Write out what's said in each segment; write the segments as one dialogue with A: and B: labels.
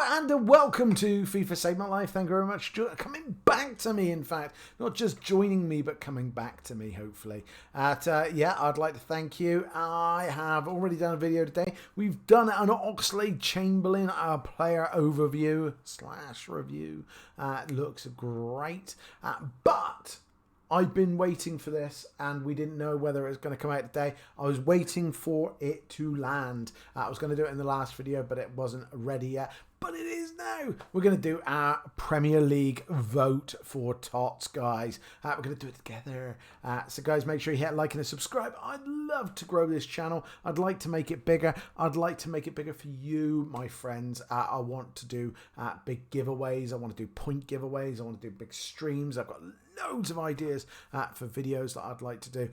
A: and welcome to FIFA Save My Life. Thank you very much for coming back to me, in fact. Not just joining me, but coming back to me, hopefully. Yeah, I'd like to thank you. I have already done a video today. We've done an Oxlade-Chamberlain player overview / review. It looks great. But I've been waiting for this, and we didn't know whether it was going to come out today. I was waiting for it to land. I was going to do it in the last video, but it wasn't ready yet. But it is now. We're going to do our Premier League vote for Tots, guys. We're going to do it together. So, guys, make sure you hit like and a subscribe. I'd love to grow this channel. I'd like to make it bigger. I'd like to make it bigger for you, my friends. I want to do big giveaways. I want to do point giveaways. I want to do big streams. I've got loads of ideas for videos that I'd like to do.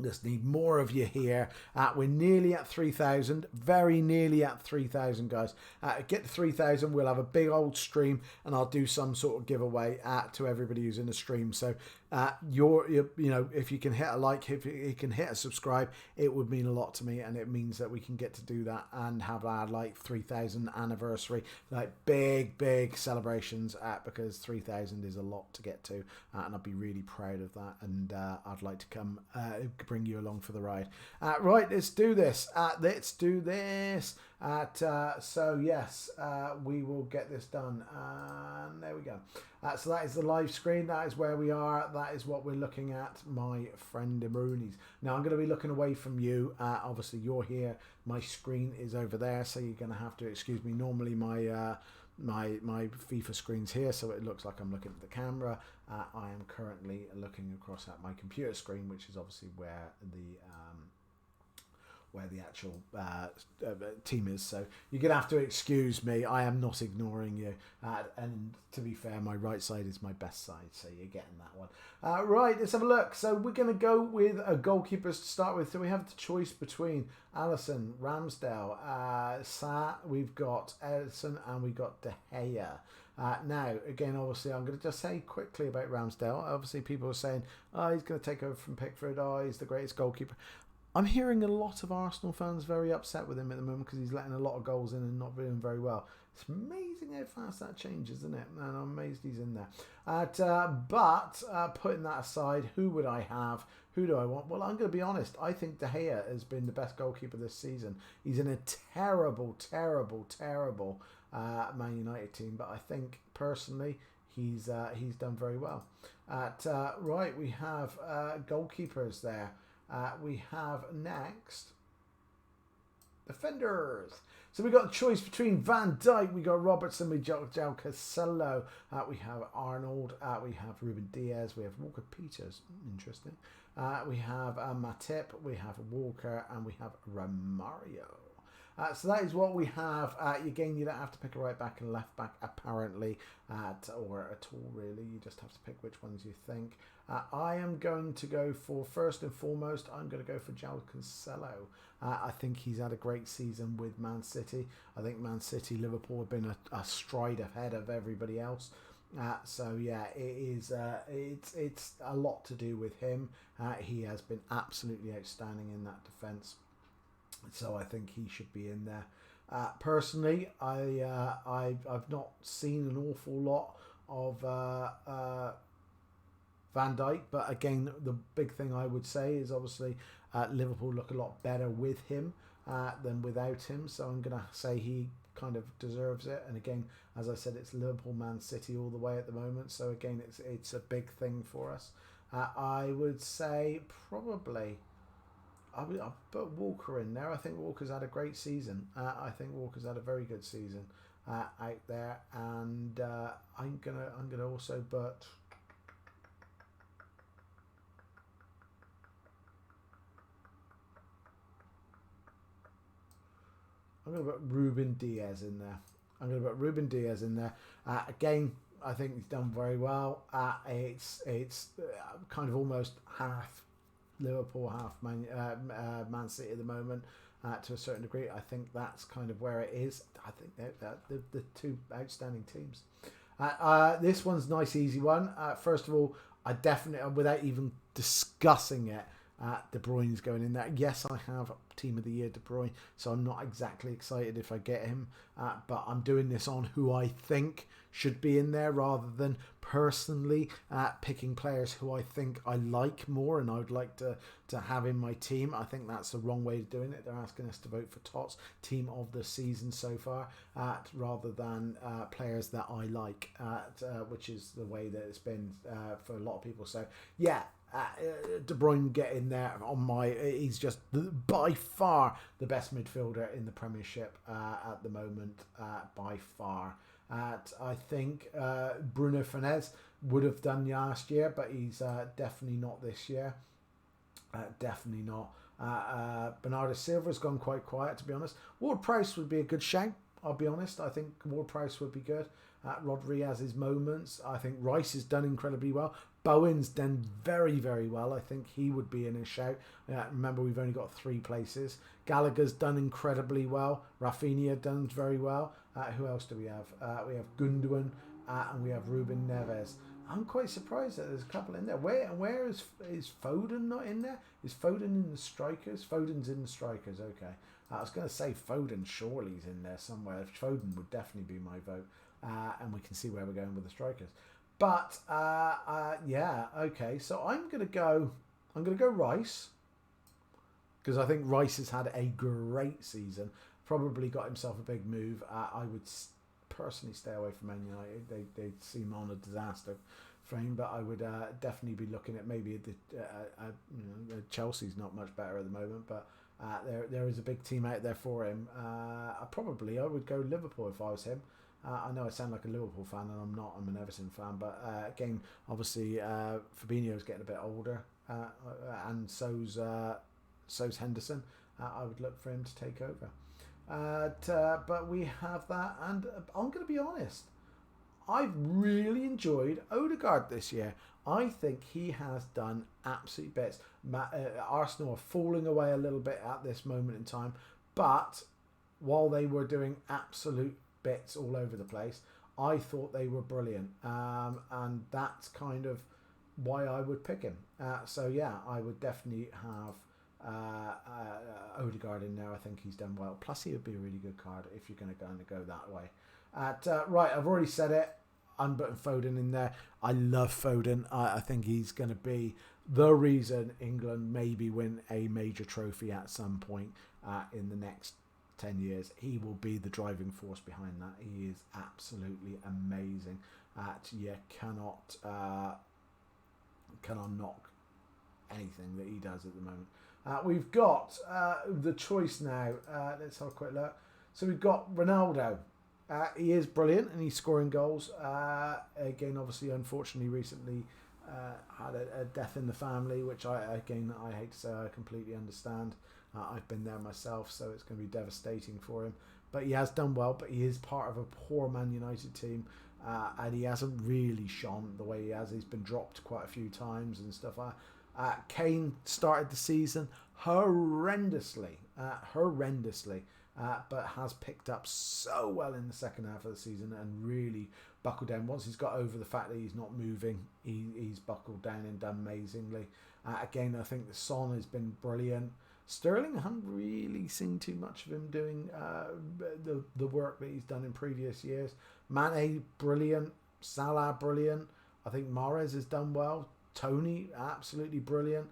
A: Just need more of you here. We're nearly at 3,000, very nearly at 3,000, guys. Get to 3,000, we'll have a big old stream, and I'll do some sort of giveaway to everybody who's in the stream. So you know, if you can hit a like, if you can hit a subscribe, it would mean a lot to me, and it means that we can get to do that and have our like 3,000 anniversary, like big celebrations. Because 3,000 is a lot to get to, and I'd be really proud of that. And I'd like to come bring you along for the ride. Right, let's do this. So yes, we will get this done. And there we go. So that is the live screen. That is where we are. That is what we're looking at, my friend Rooney's. Now I'm going to be looking away from you. Obviously you're here. My screen is over there, so you're going to have to excuse me. Normally my my FIFA screen's here, so it looks like I'm looking at the camera. I am currently looking across at my computer screen, which is obviously where the actual team is. So you're going to have to excuse me. I am not ignoring you. And to be fair, my right side is my best side, so you're getting that one. Right, let's have a look. So we're going to go with goalkeepers to start with. So we have the choice between Alisson, Ramsdale, Sa, we've got Edison, and we've got De Gea. Now, again, obviously, I'm going to just say quickly about Ramsdale. Obviously, people are saying, oh, he's going to take over from Pickford. Oh, he's the greatest goalkeeper. I'm hearing a lot of Arsenal fans very upset with him at the moment because he's letting a lot of goals in and not doing very well. It's amazing how fast that changes, isn't it? And I'm amazed he's in there. But putting that aside, who would I have? Who do I want? Well, I'm going to be honest. I think De Gea has been the best goalkeeper this season. He's in a terrible Man United team, but I think personally he's done very well. Right, we have goalkeepers there. We have next defenders. So we got a choice between Van Dijk, we got Robertson, we got João Cancelo, we have Arnold, we have Ruben Diaz, we have Walker Peters, interesting. We have Matip, we have Walker, and we have Romario. So that is what we have. Again, you don't have to pick a right back and left back, apparently, or at all, really. You just have to pick which ones you think. I am going to go for, first and foremost, I'm going to go for João Cancelo. I think he's had a great season with Man City. I think Man City, Liverpool have been a stride ahead of everybody else. So yeah, it's a lot to do with him. He has been absolutely outstanding in that defence. So I think he should be in there. Personally, I've not seen an awful lot of Van Dijk, but again, the big thing I would say is obviously Liverpool look a lot better with him than without him. So I'm going to say he kind of deserves it. And again, as I said, it's Liverpool, Man City all the way at the moment. So again, it's a big thing for us. I would say probably I'll put Walker in there. I think Walker's had a great season. I think Walker's had a very good season out there, and I'm gonna also put. I'm going to put Ruben Diaz in there. Again, I think he's done very well. It's kind of almost half Liverpool, half Man City at the moment, to a certain degree. I think that's kind of where it is. I think they're the two outstanding teams. This one's a nice, easy one. First of all, I definitely, without even discussing it, De Bruyne's going in there. Yes, I have Team of the Year De Bruyne, so I'm not exactly excited if I get him. But I'm doing this on who I think should be in there rather than personally picking players who I think I like more and I would like to have in my team. I think that's the wrong way of doing it. They're asking us to vote for Tots, team of the season so far, rather than players that I like, which is the way that it's been for a lot of people. So, yeah. De Bruyne get in there on my. He's just by far the best midfielder in the Premiership at the moment, by far. I think Bruno Fernandes would have done last year, but he's definitely not this year. Definitely not. Bernardo Silva's gone quite quiet, to be honest. Ward-Prowse would be a good shout, I'll be honest. I think Ward-Prowse would be good. Rodri has his moments. I think Rice has done incredibly well. Bowen's done very, very well. I think he would be in a shout. Remember, we've only got 3 places. Gallagher's done incredibly well. Rafinha done very well. Who else do we have? We have Gundogan and we have Ruben Neves. I'm quite surprised that there's a couple in there. Where is Foden not in there? Is Foden in the strikers? Foden's in the strikers, okay. I was going to say Foden surely is in there somewhere. Foden would definitely be my vote. And we can see where we're going with the strikers. But yeah, okay. So I'm gonna go Rice, because I think Rice has had a great season. Probably got himself a big move. I would personally stay away from Man United. They seem on a disaster frame, but I would definitely be looking at maybe Chelsea's not much better at the moment, but there is a big team out there for him. I would go Liverpool if I was him. I know I sound like a Liverpool fan, and I'm not. I'm an Everton fan. But again, obviously, Fabinho's getting a bit older, and so's Henderson. I would look for him to take over. But we have that, and I'm going to be honest. I've really enjoyed Odegaard this year. I think he has done absolute bits. Arsenal are falling away a little bit at this moment in time, but while they were doing absolute bits all over the place, I thought they were brilliant, and that's kind of why I would pick him. So yeah, I would definitely have Odegaard in there. I think he's done well. Plus, he would be a really good card if you're going to go that way. Right, I've already said it. I'm putting Foden in there. I love Foden. I think he's going to be the reason England maybe win a major trophy at some point in the next 10 years. He will be the driving force behind that. He is absolutely amazing. You cannot knock anything that he does at the moment. We've got the choice now. Let's have a quick look. So we've got Ronaldo. He is brilliant and he's scoring goals. Again, obviously, unfortunately, recently had a death in the family, which I hate to say, I completely understand. I've been there myself, so it's going to be devastating for him. But he has done well, but he is part of a poor Man United team, and he hasn't really shone the way he has. He's been dropped quite a few times and stuff. Kane started the season horrendously, but has picked up so well in the second half of the season and really buckled down. Once he's got over the fact that he's not moving, he's buckled down and done amazingly. Again, I think the Son has been brilliant. Sterling, I haven't really seen too much of him doing the work that he's done in previous years. Mane, brilliant. Salah, brilliant. I think Mahrez has done well. Tony, absolutely brilliant.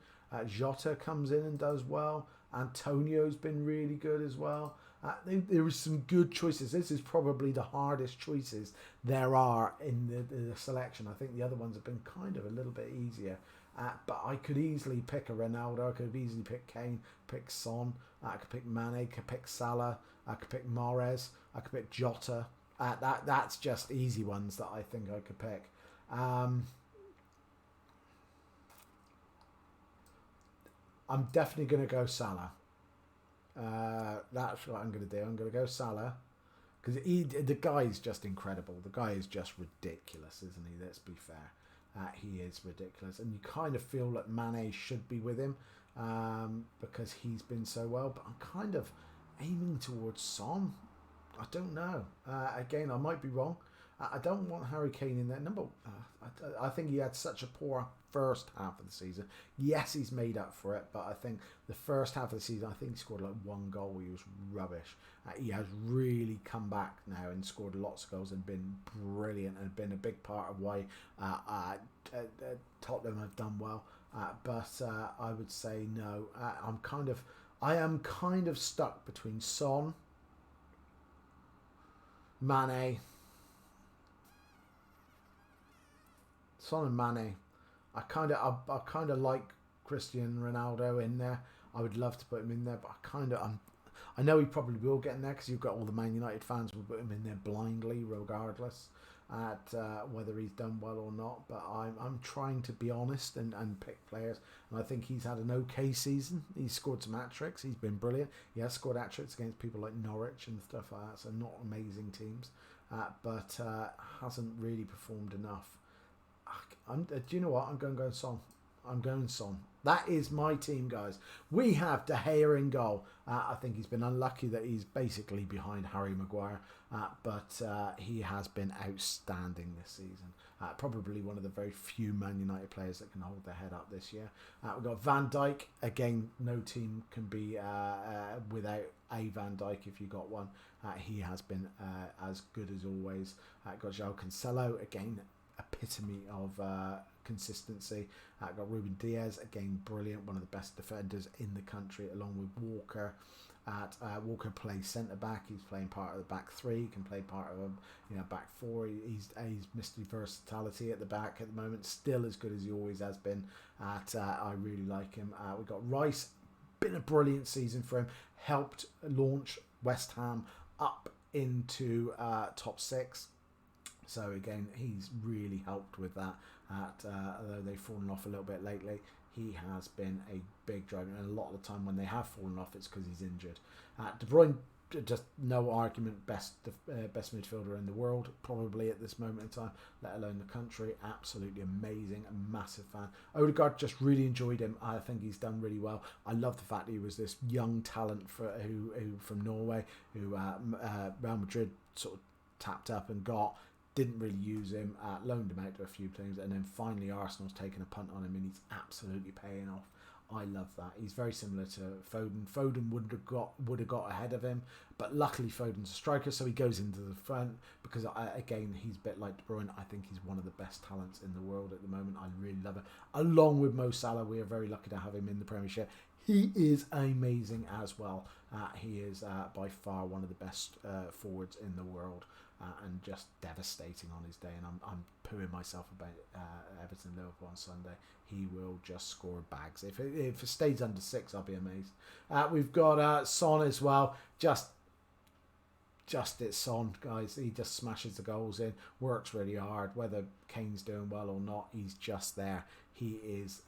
A: Jota comes in and does well. Antonio's been really good as well. There was some good choices. This is probably the hardest choices there are in the selection. I think the other ones have been kind of a little bit easier. But I could easily pick a Ronaldo. I could easily pick Kane, pick Son. I could pick Mane. I could pick Salah. I could pick Mahrez. I could pick Jota. That's just easy ones that I think I could pick. I'm definitely going to go Salah. That's what I'm going to do. I'm going to go Salah because the guy is just incredible. The guy is just ridiculous, isn't he? Let's be fair. He is ridiculous, and you kind of feel that Mane should be with him because he's been so well. But I'm kind of aiming towards Son. I don't know. Again, I might be wrong. I don't want Harry Kane in there. I think he had such a poor first half of the season. Yes, he's made up for it, but I think the first half of the season, I think he scored like one goal. He was rubbish. He has really come back now and scored lots of goals and been brilliant and been a big part of why Tottenham have done well. But I would say no. I am kind of stuck between Son, Mane. Son and Mane. I kind of like Cristiano Ronaldo in there. I would love to put him in there, but I know he probably will get in there because you've got all the Man United fans will put him in there blindly, regardless at whether he's done well or not. But I'm trying to be honest and pick players, and I think he's had an okay season. He's scored some hat-tricks. He's been brilliant. He has scored hat-tricks against people like Norwich and stuff like that, so not amazing teams, but hasn't really performed enough. Do you know what? I'm going Son. I'm going Son. That is my team, guys. We have De Gea in goal. I think he's been unlucky that he's basically behind Harry Maguire, but he has been outstanding this season. Probably one of the very few Man United players that can hold their head up this year. We've got Van Dijk. Again, no team can be without a Van Dijk if you got one. He has been as good as always. Got João Cancelo. Again, epitome of consistency. Got Ruben Diaz, again brilliant, one of the best defenders in the country, along with Walker. Walker plays centre back. He's playing part of the back three. He can play part of back four. He's Mr. Versatility at the back at the moment. Still as good as he always has been. I really like him. We've got Rice. Been a brilliant season for him. Helped launch West Ham up into top six. So again, he's really helped with that. Although they've fallen off a little bit lately, he has been a big driver. And a lot of the time when they have fallen off, it's because he's injured. De Bruyne, just no argument, best midfielder in the world, probably at this moment in time, let alone the country. Absolutely amazing, a massive fan. Odegaard, just really enjoyed him. I think he's done really well. I love the fact that he was this young talent who from Norway, who Real Madrid sort of tapped up and got. Didn't really use him, loaned him out to a few teams, and then finally Arsenal's taken a punt on him, and he's absolutely paying off. I love that. He's very similar to Foden. Foden would have got ahead of him, but luckily Foden's a striker, so he goes into the front because again he's a bit like De Bruyne. I think he's one of the best talents in the world at the moment. I really love it. Along with Mo Salah, we are very lucky to have him in the Premiership. He is amazing as well. He is by far one of the best forwards in the world. And just devastating on his day, and I'm pooing myself about Everton Liverpool on Sunday. He will just score bags. If it stays under 6, I'll be amazed. We've got Son as well. Just it's Son, guys. He just smashes the goals in, works really hard. Whether Kane's doing well or not, he's just there. He is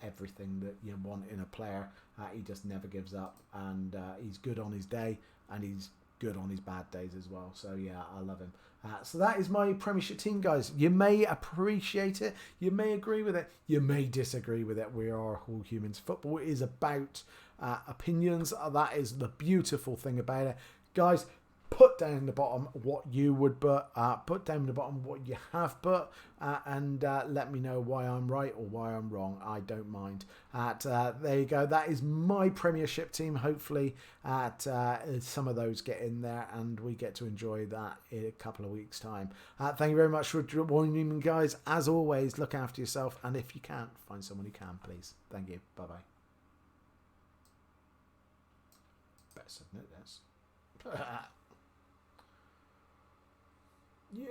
A: everything that you want in a player. He just never gives up, and he's good on his day, and he's good on his bad days as well. So yeah, I love him. So that is my Premiership team, guys. You may appreciate it, you may agree with it, you may disagree with it. We are all humans. Football is about opinions. That is the beautiful thing about it, guys. Put down in the bottom what you would put down in the bottom what you have put, and let me know why I'm right or why I'm wrong. I don't mind. There you go. That is my Premiership team. Hopefully some of those get in there and we get to enjoy that in a couple of weeks' time. Thank you very much for joining me, guys. As always, look after yourself, and if you can't, find someone who can, please. Thank you. Bye-bye. Better submit this. Yeah.